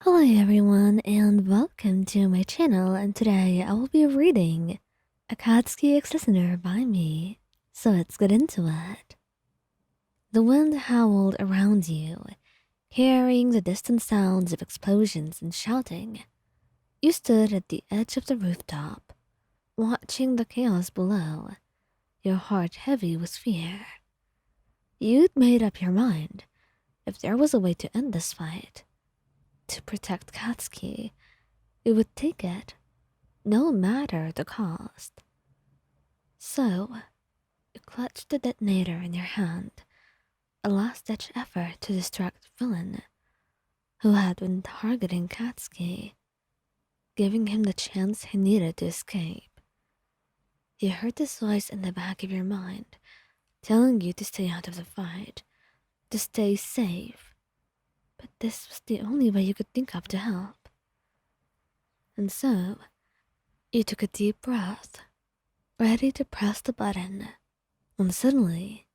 Hello everyone and welcome to my channel, and today I will be reading a Katsky Listener by me, so let's get into it. The wind howled around you, carrying the distant sounds of explosions and shouting. You stood at the edge of the rooftop, watching the chaos below, your heart heavy with fear. You'd made up your mind. If there was a way to end this fight, to protect Katsky, it would take it, no matter the cost. So, you clutched the detonator in your hand, a last-ditch effort to distract the villain who had been targeting Katsky, giving him the chance he needed to escape. You heard this voice in the back of your mind, telling you to stay out of the fight, to stay safe. But this was the only way you could think of to help. And so, you took a deep breath, ready to press the button, when suddenly,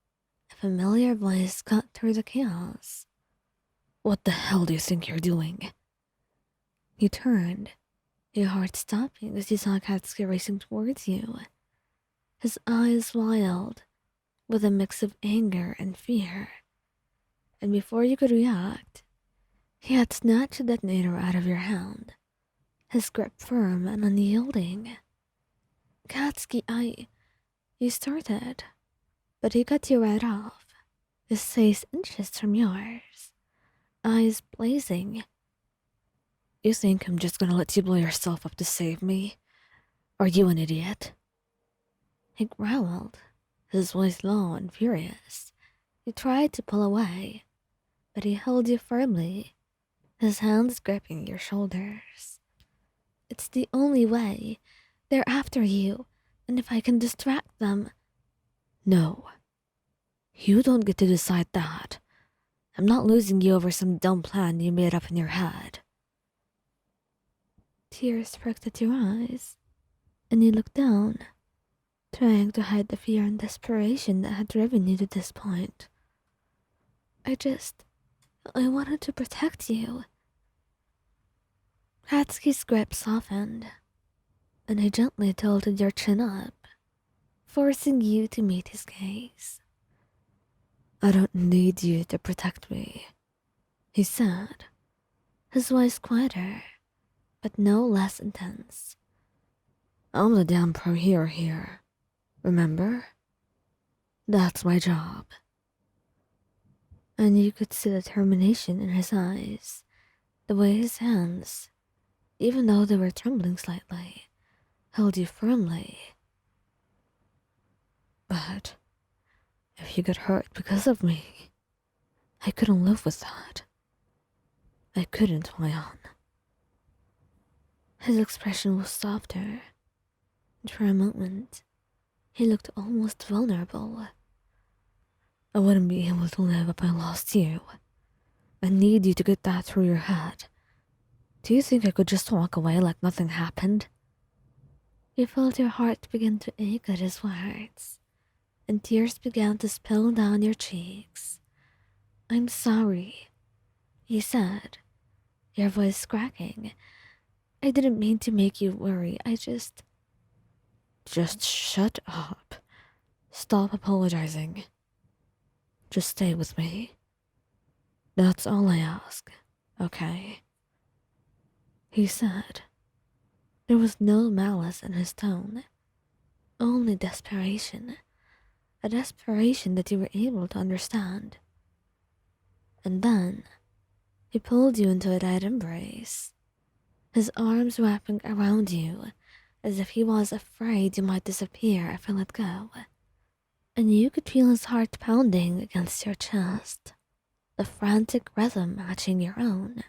a familiar voice cut through the chaos. "What the hell do you think you're doing?" You turned, your heart stopping as you saw Katsky racing towards you, his eyes wild, with a mix of anger and fear. And before you could react, he had snatched the detonator out of your hand, his grip firm and unyielding. "Katsky, you started, but he cut you right off, his face inches from yours, eyes blazing. "You think I'm just gonna let you blow yourself up to save me? Are you an idiot?" He growled, his voice low and furious. You tried to pull away, but he held you firmly, his hands gripping your shoulders. "It's the only way. They're after you, and if I can distract them—" "No. You don't get to decide that. I'm not losing you over some dumb plan you made up in your head." Tears pricked at your eyes, and you looked down, trying to hide the fear and desperation that had driven you to this point. I wanted to protect you." Katsky's grip softened, and he gently tilted your chin up, forcing you to meet his gaze. "I don't need you to protect me," he said, his voice quieter, but no less intense. "I'm the damn pro hero here, remember? That's my job." And you could see the determination in his eyes, the way his hands, even though they were trembling slightly, held you firmly. "But if you get hurt because of me, I couldn't live with that. I couldn't, Mayan." His expression was softer, and for a moment, he looked almost vulnerable. "I wouldn't be able to live if I lost you. I need you to get that through your head. Do you think I could just walk away like nothing happened?" You felt your heart begin to ache at his words, and tears began to spill down your cheeks. "I'm sorry," he said, your voice cracking. "I didn't mean to make you worry. Just shut up. Stop apologizing. Just stay with me. That's all I ask, okay?" he said. There was no malice in his tone, only desperation, a desperation that you were able to understand. And then, he pulled you into a tight embrace, his arms wrapping around you as if he was afraid you might disappear if he let go. And you could feel his heart pounding against your chest, the frantic rhythm matching your own,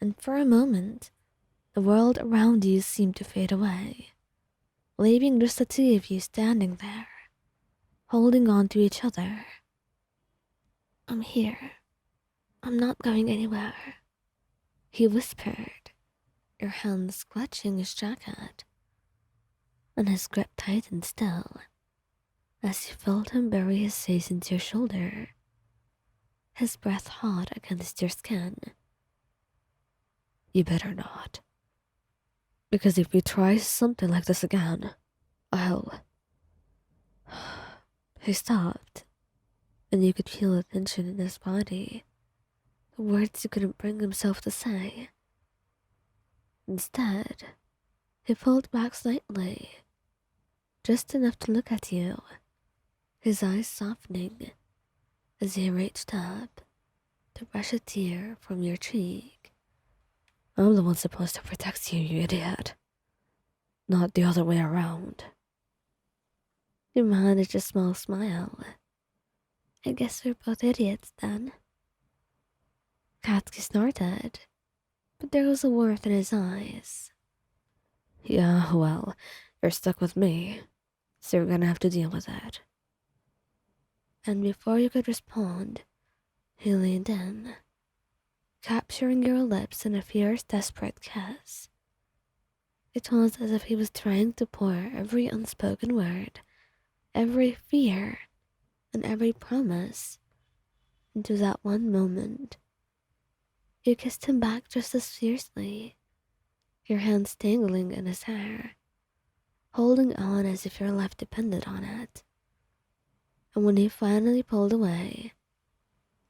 and for a moment, the world around you seemed to fade away, leaving just the two of you standing there, holding on to each other. "I'm here. I'm not going anywhere," he whispered, your hands clutching his jacket, and his grip tightened still as you felt him bury his face into your shoulder, his breath hot against your skin. You better not. Because if you try something like this again, I'll. He stopped, and you could feel the tension in his body, the words he couldn't bring himself to say. Instead, he pulled back slightly, just enough to look at you, his eyes softening as he reached up to brush a tear from your cheek. I'm the one supposed to protect you, you idiot. Not the other way around. You managed a small smile. I guess we're both idiots then. Katsky snorted, but there was a warmth in his eyes. Yeah, well, you're stuck with me, so you're gonna have to deal with it. And before you could respond, he leaned in, capturing your lips in a fierce, desperate kiss. It was as if he was trying to pour every unspoken word, every fear, and every promise into that one moment. You kissed him back just as fiercely, your hands tangling in his hair, holding on as if your life depended on it. And when he finally pulled away,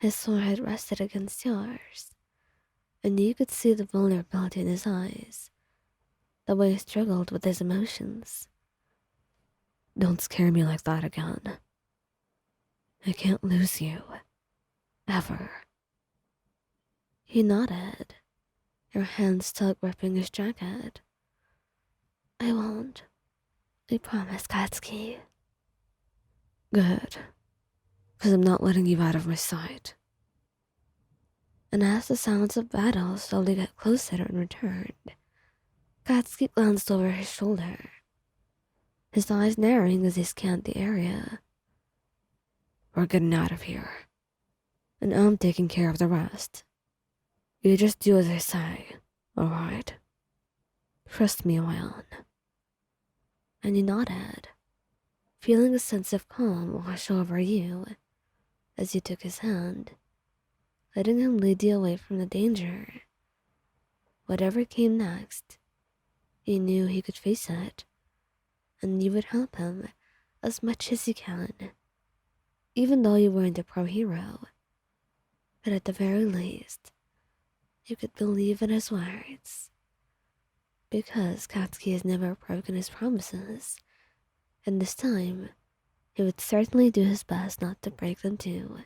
his forehead rested against yours, and you could see the vulnerability in his eyes, the way he struggled with his emotions. Don't scare me like that again. I can't lose you. Ever. He nodded, your hands still gripping his jacket. I won't. I promise, Katsky. Good. Because I'm not letting you out of my sight. And as the sounds of battle slowly got closer and returned, Katsky glanced over his shoulder, his eyes narrowing as he scanned the area. We're getting out of here, and I'm taking care of the rest. You just do as I say, alright? Trust me, Ryan. And he nodded, feeling a sense of calm wash over you as you took his hand, letting him lead you away from the danger. Whatever came next, he knew he could face it, and you would help him as much as you can, even though you weren't a pro hero. But at the very least, you could believe in his words. Because Katsky has never broken his promises, and this time, he would certainly do his best not to break them too.